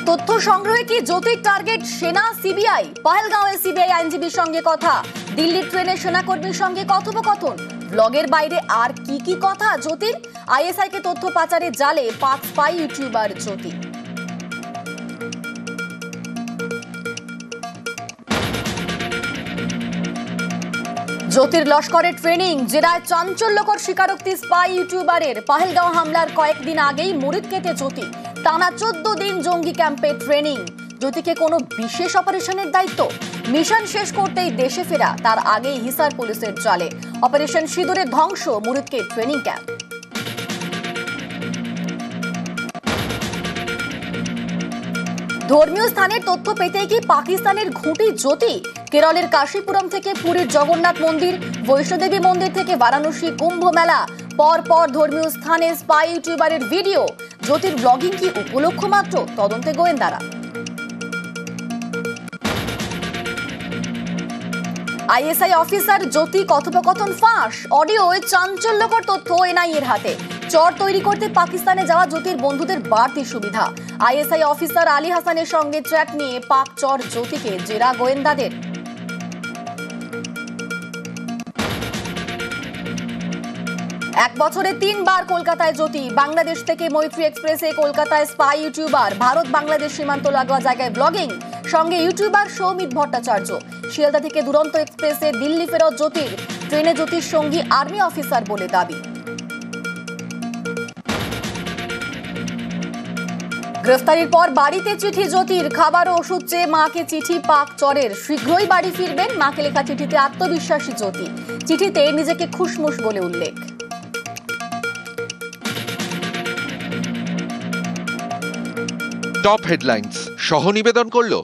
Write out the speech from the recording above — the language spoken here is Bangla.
তথ্য সংগ্রহে কি জ্যোতির টার্গেট সেনা সিবিআই? পহেলগাঁওয়ে সিবিআই আইনজীবীর সঙ্গে কথা, দিল্লির ট্রেনে সেনাকর্মীর সঙ্গে কথোপকথন। ব্লগের বাইরে আর কি কথা জ্যোতির? আইএসআই কে তথ্য পাচারের জালে পাক স্পাই ইউটিউবার জ্যোতি। জ্যোতির লস্করের ট্রেনিং জেরায় চাঞ্চল্যকর স্বীকারোক্তি স্পাই ইউটিউবারের। পহেলগাঁও হামলার কয়েকদিন আগেই মুরিদ কেটে জ্যোতি। টানা 14 দিন জঙ্গি ক্যাম্পে ট্রেনিং। জ্যোতিকে কোনো বিশেষ অপারেশনের দায়িত্ব? মিশন শেষ করতেই দেশে ফেরা, তার আগেই হিসার পুলিশের জালে। অপারেশন সিঁদুরের ধ্বংস মুরিদকে ট্রেনিং ক্যাম্প। ধর্মীয় স্থানের তথ্য পেতেই কি পাকিস্তানের ঘুঁটি জ্যোতি? কেরলের কাশীপুরম থেকে পুরীর জগন্নাথ মন্দির, বৈষ্ণোদেবী মন্দির থেকে বারাণসী কুম্ভ মেলা, পর ধর্মীয় স্থানে স্পাই ইউটিউবারের ভিডিও। জ্যোতির ব্লগিং কি উপলক্ষ মাত্র? তদন্তে গোয়েন্দারা। আইএসআই অফিসার জ্যোতি কথোপকথন ফাঁস। অডিওয় চাঞ্চল্যকর তথ্য এনআইএর হাতে। চর তৈরি করতে পাকিস্তানে যাওয়া জ্যোতির বন্ধুদের বাড়তি সুবিধা। আইএসআই অফিসার আলী হাসানের সঙ্গে ট্র্যাক নিয়ে পাক চর জ্যোতিকে জেরা গোয়েন্দাদের। এক বছরে 3 বার কলকাতায় জ্যোতি। বাংলাদেশ থেকে মৈত্রী এক্সপ্রেসে কলকাতায় স্পাই ইউটিউবার। ভারত বাংলাদেশ সীমান্ত লাগোয়া জায়গায় ব্লগিং। সঙ্গে ইউটিউবার সৌমিত ভট্টাচার্য। শিয়ালদা থেকে দুরন্ত এক্সপ্রেসে দিল্লি ফেরত জ্যোতির। ট্রেনে জ্যোতির সঙ্গী আর্মি অফিসার বলে দাবি। গ্রেফতারির পর বাড়িতে চিঠি জ্যোতির। খাবার ও ওষুধ চেয়ে মাকে চিঠি পাক চরের। শীঘ্রই বাড়ি ফিরবেন। মাকে লেখা চিঠিতে আত্মবিশ্বাসী জ্যোতি। চিঠিতে নিজেকে খুশমুশ বলে উল্লেখ। টপ হেডলাইন্স সহ নিবেদন করলো